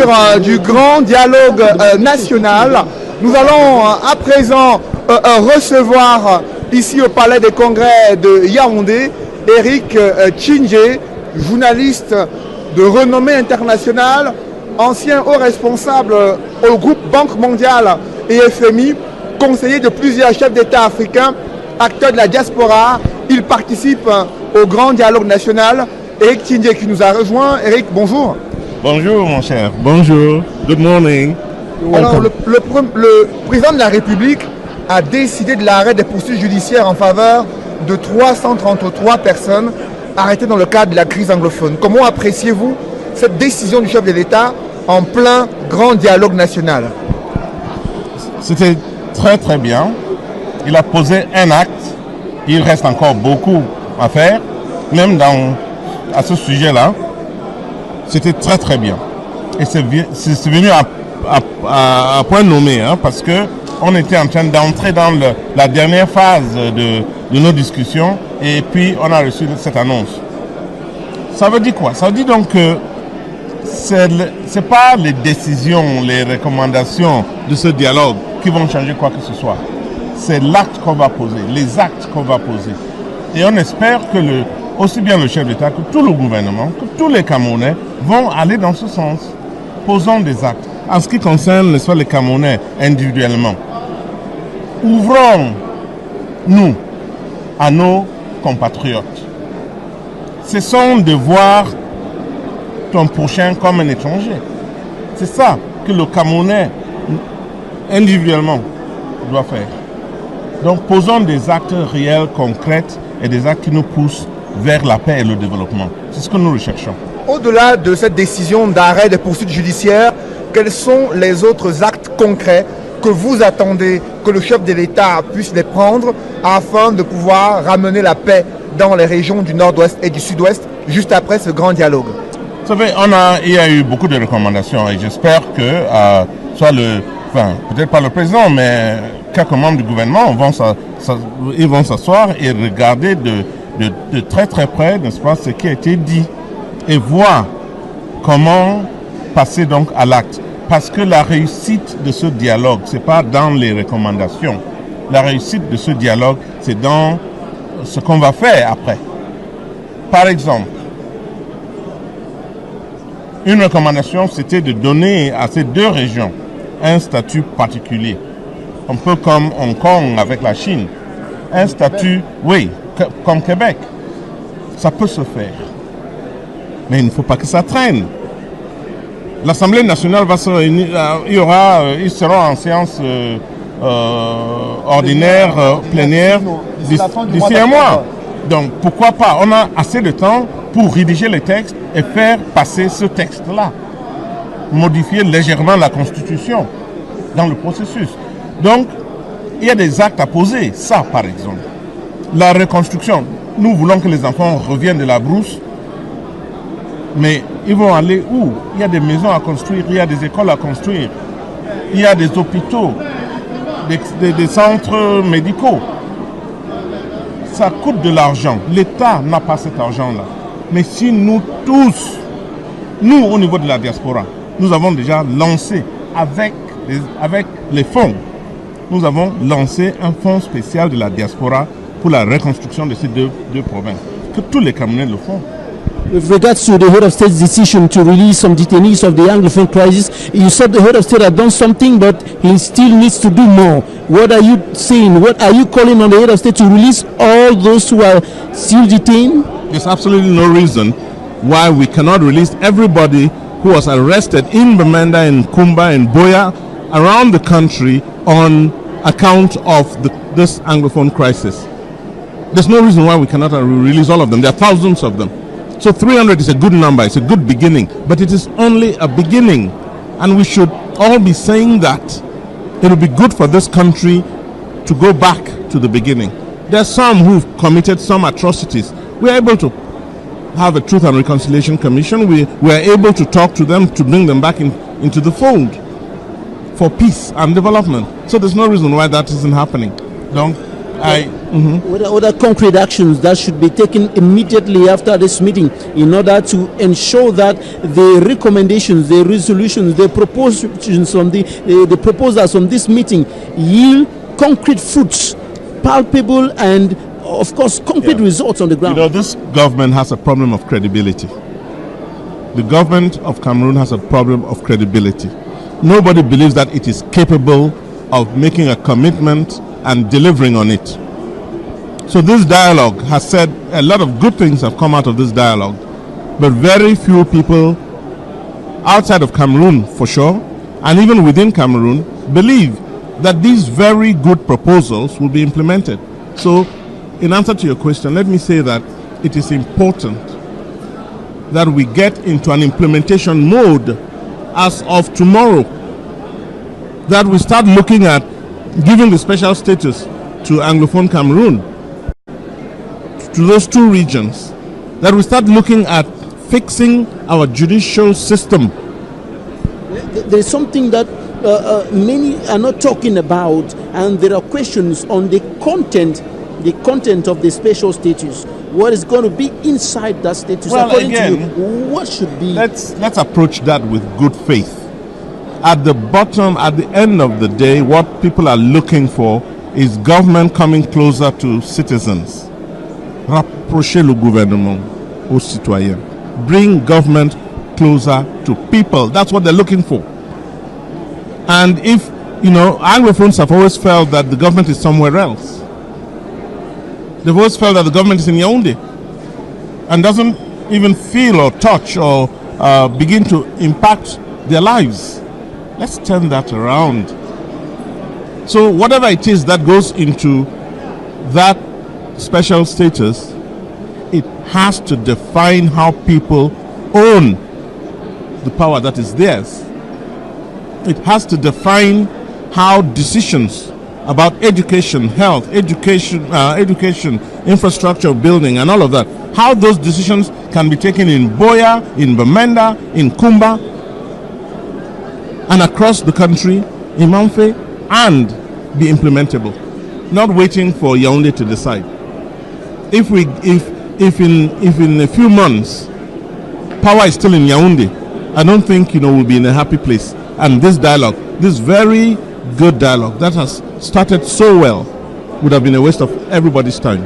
partir du grand dialogue national. Nous allons à présent recevoir ici au Palais des Congrès de Yaoundé Eric Tchindjé, journaliste de renommée internationale, ancien haut responsable au groupe Banque mondiale et FMI, conseiller de plusieurs chefs d'État africains, acteur de la diaspora. Il participe au grand dialogue national. Eric Tchindjé qui nous a rejoint. Eric, bonjour. Bonjour mon cher. Bonjour. Good morning. Alors, le président de la République a décidé de l'arrêt des poursuites judiciaires en faveur de 333 personnes arrêtées dans le cadre de la crise anglophone. Comment appréciez-vous cette décision du chef de l'État en plein grand dialogue national? C'était très très bien. Il a posé un acte. Il reste encore beaucoup à faire, même à ce sujet-là. C'était très très bien. Et c'est venu à point nommé, hein, parce que on était en train d'entrer dans la dernière phase de nos discussions et puis on a reçu cette annonce. Ça veut dire quoi? Ça veut dire donc que c'est pas les décisions, les recommandations de ce dialogue qui vont changer quoi que ce soit. C'est l'acte qu'on va poser, les actes qu'on va poser. Et on espère que aussi bien le chef d'État que tout le gouvernement, que tous les Camerounais vont aller dans ce sens. Posons des actes. En ce qui concerne les Camerounais individuellement, ouvrons-nous à nos compatriotes. Cessons de voir ton prochain comme un étranger. C'est ça que le Camerounais individuellement doit faire. Donc posons des actes réels, concrets et des actes qui nous poussent vers la paix et le développement. C'est ce que nous recherchons. Au-delà de cette décision d'arrêt des poursuites judiciaires, quels sont les autres actes concrets que vous attendez que le chef de l'État puisse les prendre afin de pouvoir ramener la paix dans les régions du nord-ouest et du sud-ouest juste après ce grand dialogue? Vous savez, il y a eu beaucoup de recommandations et j'espère que peut-être pas le président, mais quelques membres du gouvernement ils vont s'asseoir et regarder de très très près, n'est-ce pas, ce qui a été dit et voir comment passer donc à l'acte. Parce que la réussite de ce dialogue, c'est pas dans les recommandations. La réussite de ce dialogue, c'est dans ce qu'on va faire après. Par exemple, une recommandation, c'était de donner à ces deux régions un statut particulier. Un peu comme Hong Kong avec la Chine. Un statut, oui, comme Québec. Ça peut se faire. Mais il ne faut pas que ça traîne. L'Assemblée nationale va se réunir, ils seront en séance ordinaire, plénière, d'ici un mois. Donc pourquoi pas? On a assez de temps pour rédiger les textes et faire passer ce texte-là. Modifier légèrement la Constitution dans le processus. Donc, il y a des actes à poser. Ça, par exemple. La reconstruction. Nous voulons que les enfants reviennent de la brousse. Mais ils vont aller où? Il y a des maisons à construire, il y a des écoles à construire, il y a des hôpitaux, des centres médicaux. Ça coûte de l'argent. L'État n'a pas cet argent-là. Mais si nous tous, nous au niveau de la diaspora, nous avons déjà lancé avec les fonds, nous avons lancé un fonds spécial de la diaspora pour la reconstruction de ces deux provinces. Que tous les Camerounais le font. With regards to the head of state's decision to release some detainees of the Anglophone crisis, you said the head of state had done something, but he still needs to do more. What are you saying? What are you calling on the head of state to release all those who are still detained? There's absolutely no reason why we cannot release everybody who was arrested in Bamenda, in Kumba, in Boya, around the country on account of this Anglophone crisis. There's no reason why we cannot release all of them. There are thousands of them. So 300 is a good number, it's a good beginning, but it is only a beginning. And we should all be saying that it will be good for this country to go back to the beginning. There are some who've committed some atrocities. We are able to have a Truth and Reconciliation Commission. We are able to talk to them, to bring them back into the fold for peace and development. So there's no reason why that isn't happening. Donc, What are other concrete actions that should be taken immediately after this meeting in order to ensure that the recommendations, the resolutions, the propositions from the proposals from this meeting yield concrete fruits, palpable and, of course, concrete results on the ground? You know, this government has a problem of credibility. The government of Cameroon has a problem of credibility. Nobody believes that it is capable of making a commitment and delivering on it. So this dialogue has said a lot of good things have come out of this dialogue, but very few people outside of Cameroon, for sure, and even within Cameroon, believe that these very good proposals will be implemented. So, in answer to your question, let me say that it is important that we get into an implementation mode as of tomorrow, that we start looking at giving the special status to Anglophone Cameroon, to those two regions, that we start looking at fixing our judicial system. There's something that many are not talking about, and there are questions on the content of the special status. What is going to be inside that status? Well, according again, to you, what should be? Let's approach that with good faith. At the bottom, at the end of the day, what people are looking for is government coming closer to citizens. Rapprocher le gouvernement aux citoyens. Bring government closer to people. That's what they're looking for. And if, Anglophones have always felt that the government is somewhere else. They've always felt that the government is in Yaoundé and doesn't even feel or touch or begin to impact their lives. Let's turn that around. So whatever it is that goes into that special status, it has to define how people own the power that is theirs. It has to define how decisions about education, health, education, infrastructure building and all of that, how those decisions can be taken in Boya, in Bamenda, in Kumba, and across the country, in Mamfe, and be implementable. Not waiting for Yaoundé to decide. If in a few months power is still in Yaoundé, I don't think we'll be in a happy place. And this dialogue, this very good dialogue that has started so well, would have been a waste of everybody's time.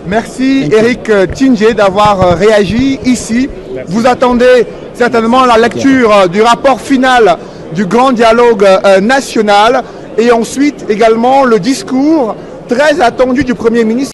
Merci Eric Tchindjé d'avoir réagi ici. Vous attendez certainement la lecture du rapport final du grand dialogue national et ensuite également le discours très attendu du Premier ministre.